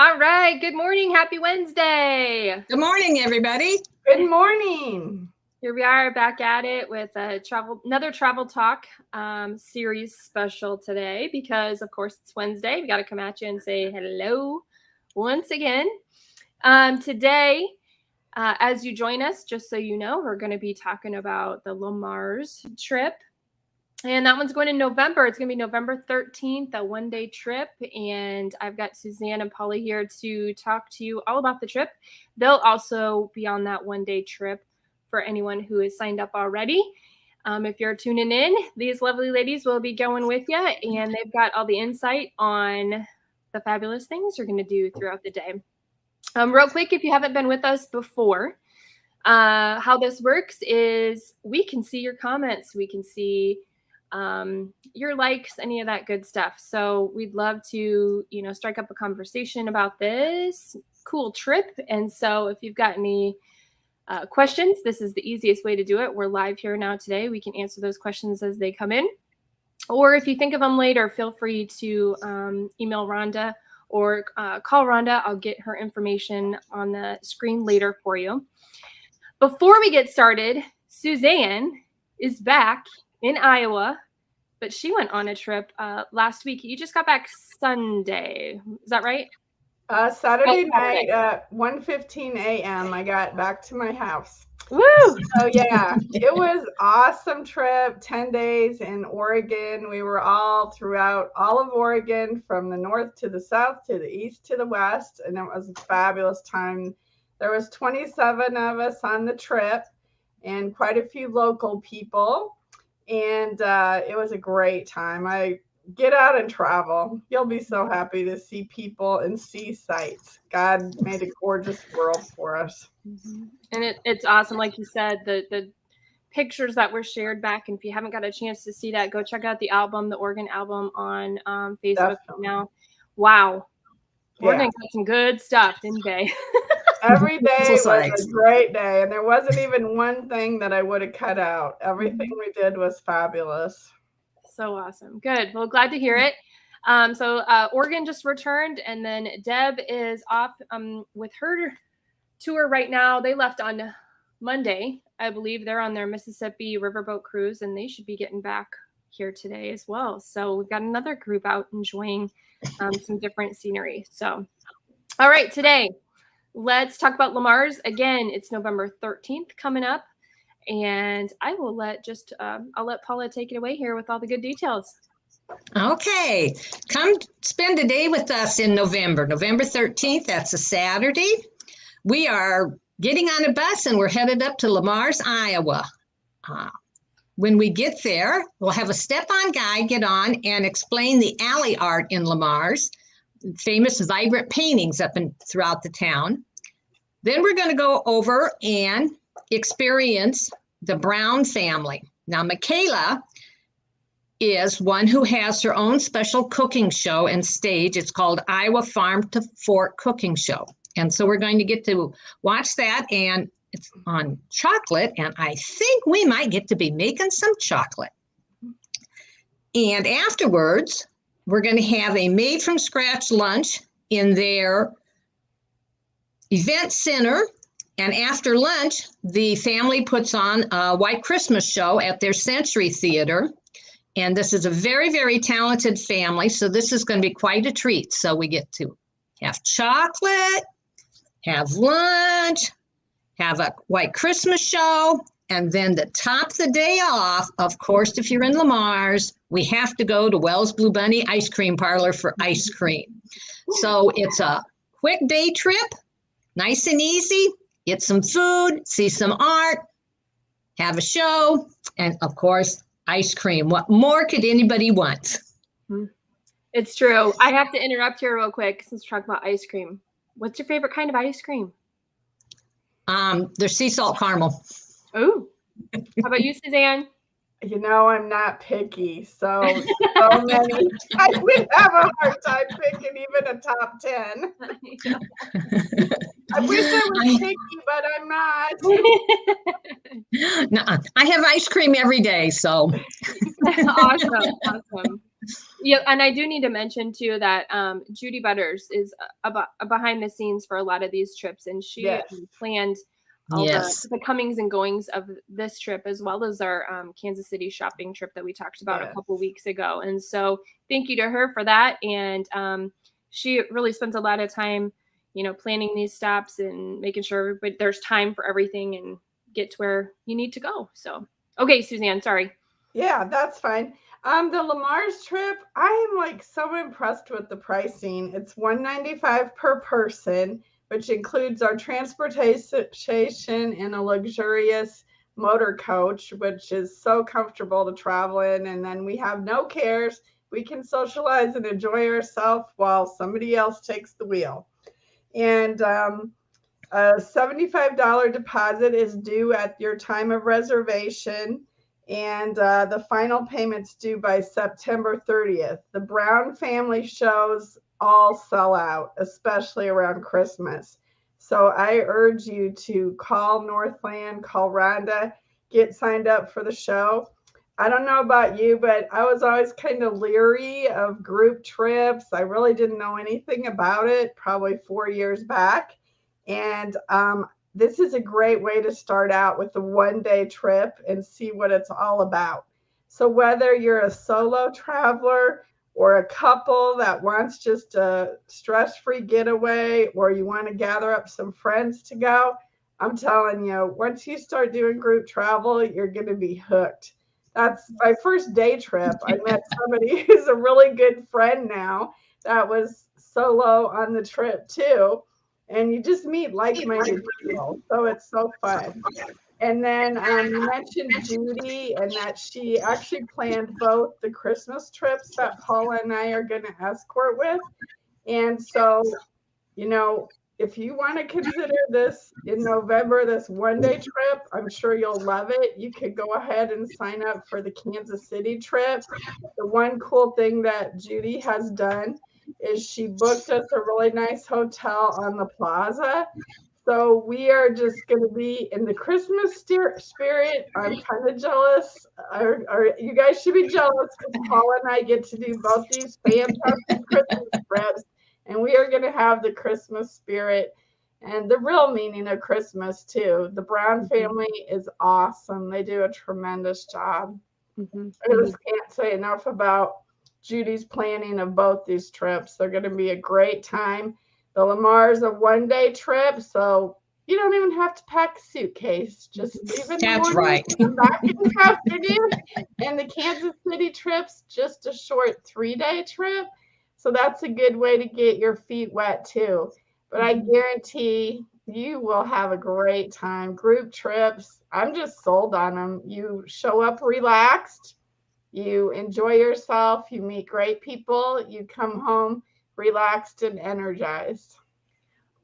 All right. Good morning. Happy Wednesday. Good morning, everybody. Good morning. Here we are back at it with another travel talk series special today because, of course, it's Wednesday. We got to come at you and say hello once again. Today, as you join us, just so you know, we're going to be talking about the Lemars Trip. And that one's going in November. It's going to be November 13th, a one-day trip. And I've got Suzanne and Paula here to talk to you all about the trip. They'll also be on that one-day trip for anyone who is signed up already. If you're tuning in, these lovely ladies will be going with you. And they've got all the insight on the fabulous things you're going to do throughout the day. Real quick, if you haven't been with us before, how this works is we can see your comments. We can see your likes, any of that good stuff. So we'd love to, strike up a conversation about this cool trip. And so if you've got any questions, this is the easiest way to do it. We're live here now today. We can answer those questions as they come in. Or if you think of them later, feel free to email Rhonda or call Rhonda. I'll get her information on the screen later for you. Before we get started, Suzanne is back in Iowa, but she went on a trip last week. You just got back Sunday. Is that right? Saturday night at 1:15 a.m. I got back to my house. Woo! So yeah, it was awesome trip, 10 days in Oregon. We were all throughout all of Oregon, from the north to the south, to the east to the west, and it was a fabulous time. There was 27 of us on the trip and quite a few local people. And it was a great time. I get out and travel. You'll be so happy to see people and see sights. God made a gorgeous world for us. Mm-hmm. And it's awesome. Like you said, the pictures that were shared back. And if you haven't got a chance to see that, go check out the album, the Oregon album on Facebook now. Wow. Oregon got some good stuff, didn't they? Every day was a great day, and there wasn't even one thing that I would have cut out. Everything we did was fabulous. So awesome. Good. Well, glad to hear it. So Oregon just returned, and then Deb is off with her tour right now. They left on Monday, I believe. They're on their Mississippi riverboat cruise, and they should be getting back here today as well. So we've got another group out enjoying some different scenery. So, all right, today, let's talk about Lemars. Again, it's November 13th coming up, and I will I'll let Paula take it away here with all the good details. Okay, come spend a day with us in November 13th. That's a Saturday. We are getting on a bus and we're headed up to Lemars, Iowa. When we get there, we'll have a step-on guide get on and explain the alley art in Lemars, famous vibrant paintings up and throughout the town. Then we're going to go over and experience the Brown family. Now, Michaela is one who has her own special cooking show and stage. It's called Iowa Farm to Fork Cooking Show. And so we're going to get to watch that, and it's on chocolate, and I think we might get to be making some chocolate. And afterwards, we're going to have a made-from-scratch lunch in their event center. And after lunch, the family puts on a White Christmas show at their Century Theater. And this is a very, very talented family, so this is going to be quite a treat. So we get to have chocolate, have lunch, have a White Christmas show, and then to top the day off, of course, if you're in Lemars, we have to go to Wells Blue Bunny Ice Cream Parlor for ice cream. So it's a quick day trip, nice and easy. Get some food, see some art, have a show, and of course, ice cream. What more could anybody want? It's true. I have to interrupt here real quick since we're talking about ice cream. What's your favorite kind of ice cream? There's sea salt caramel. Oh, how about you, Suzanne? You know, I'm not picky, so many. I would have a hard time picking even a top 10. I wish I was picky, but I'm not. No, I have ice cream every day, so. Awesome. Yeah, and I do need to mention too that Judy Butters is behind the scenes for a lot of these trips, and she Yes. planned all Yes. the comings and goings of this trip, as well as our Kansas City shopping trip that we talked about a Yes. couple weeks ago. And so thank you to her for that. And she really spends a lot of time, planning these stops and making sure there's time for everything and get to where you need to go. So, okay, Suzanne, sorry. Yeah, that's fine. The Lemars trip, I am like so impressed with the pricing. It's $195 per person, which includes our transportation and a luxurious motor coach, which is so comfortable to travel in. And then we have no cares. We can socialize and enjoy ourselves while somebody else takes the wheel. And a $75 deposit is due at your time of reservation. And the final payment's due by September 30th. The Brown family shows all sell out, especially around Christmas. So I urge you to call Northland, call Rhonda, get signed up for the show. I don't know about you, but I was always kind of leery of group trips. I really didn't know anything about it, probably 4 years back. And this is a great way to start out with a one-day trip and see what it's all about. So whether you're a solo traveler or a couple that wants just a stress-free getaway, or you want to gather up some friends to go, I'm telling you, once you start doing group travel, you're going to be hooked. That's my first day trip. I met somebody who's a really good friend now that was solo on the trip too. And you just meet like-minded people. So it's so fun. And then you mentioned Judy and that she actually planned both the Christmas trips that Paula and I are going to escort with. And so, if you want to consider this in November, this one-day trip, I'm sure you'll love it. You could go ahead and sign up for the Kansas City trip. The one cool thing that Judy has done is she booked us a really nice hotel on the plaza. So we are just going to be in the Christmas spirit. I'm kind of jealous. You guys should be jealous because Paula and I get to do both these fantastic Christmas trips. And we are going to have the Christmas spirit and the real meaning of Christmas too. The Brown family is awesome. They do a tremendous job. Mm-hmm. I just can't say enough about Judy's planning of both these trips. They're going to be a great time. The Lemars a one-day trip, so you don't even have to pack a suitcase. Just leave in the That's morning, right. come back in the afternoon. And the Kansas City trip's just a short 3-day trip. So that's a good way to get your feet wet too. But I guarantee you will have a great time. Group trips, I'm just sold on them. You show up relaxed, you enjoy yourself, you meet great people, you come home relaxed and energized.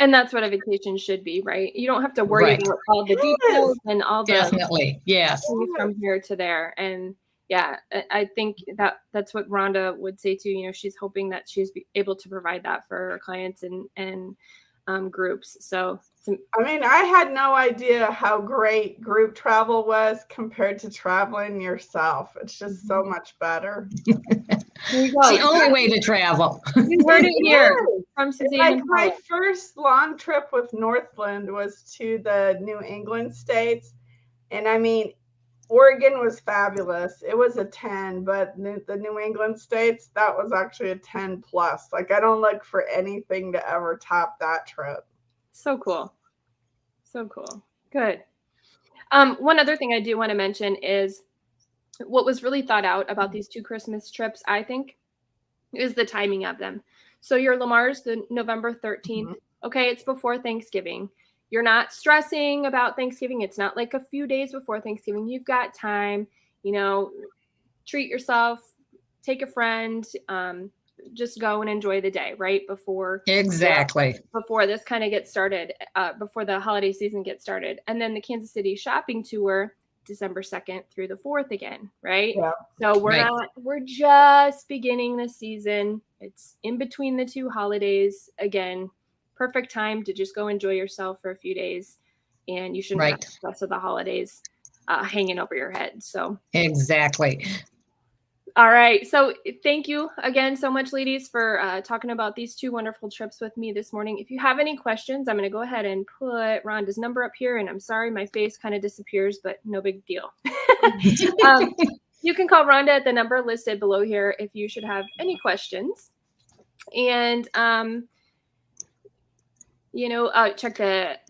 And that's what a vacation should be, right? You don't have to worry Right. about all the details and all the Definitely. Yes. things from here to there. And yeah, I think that's what Rhonda would say too. She's hoping that she's able to provide that for her clients and groups. So I mean, I had no idea how great group travel was compared to traveling yourself. It's just so much better. there you go. It's the only way to travel. You heard it here from It's Suzanne. like and my Paula. first long trip with Northland was to the New England states. And I mean, Oregon was fabulous. It was a 10, but the New England states, that was actually a 10 plus. Like I don't look for anything to ever top that trip. So cool. So cool. Good. One other thing I do want to mention is what was really thought out about these two Christmas trips, I think, is the timing of them. So your Lemars, the November 13th, okay, it's before Thanksgiving. You're not stressing about Thanksgiving. It's not like a few days before Thanksgiving. You've got time, treat yourself, take a friend, just go and enjoy the day right before this kind of gets started, before the holiday season gets started. And then the Kansas City shopping tour, December 2nd through the 4th again, right? Yeah. So we're just beginning the season. It's in between the two holidays. Again, perfect time to just go enjoy yourself for a few days, and you shouldn't have the rest of the holidays hanging over your head. So exactly. All right. So thank you again so much, ladies, for talking about these 2 wonderful trips with me this morning. If you have any questions, I'm going to go ahead and put Rhonda's number up here. And I'm sorry, my face kind of disappears, but no big deal. You can call Rhonda at the number listed below here if you should have any questions. And, check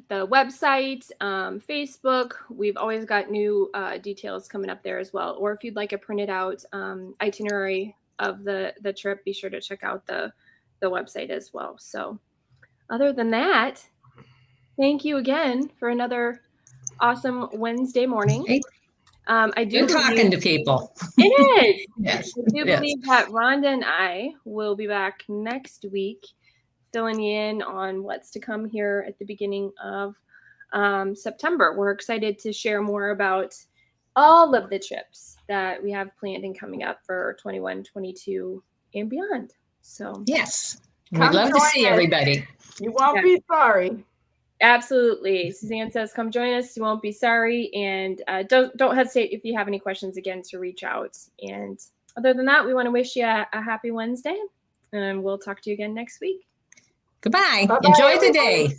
the website, Facebook. We've always got new details coming up there as well. Or if you'd like a printed out itinerary of the trip, be sure to check out the website as well. So other than that, thank you again for another awesome Wednesday morning. I do Good talking to people. It is. Yes. I do believe that Rhonda and I will be back next week, filling you in on what's to come here at the beginning of September. We're excited to share more about all of the trips that we have planned and coming up for 21, 22, and beyond. So yes, we'd Come love to join see us. everybody. You won't be sorry. absolutely. Suzanne says, come join us. You won't be sorry. And don't hesitate if you have any questions again to reach out. And other than that, we want to wish you a happy Wednesday, and we'll talk to you again next week. Goodbye. Bye-bye, Enjoy the everybody. day.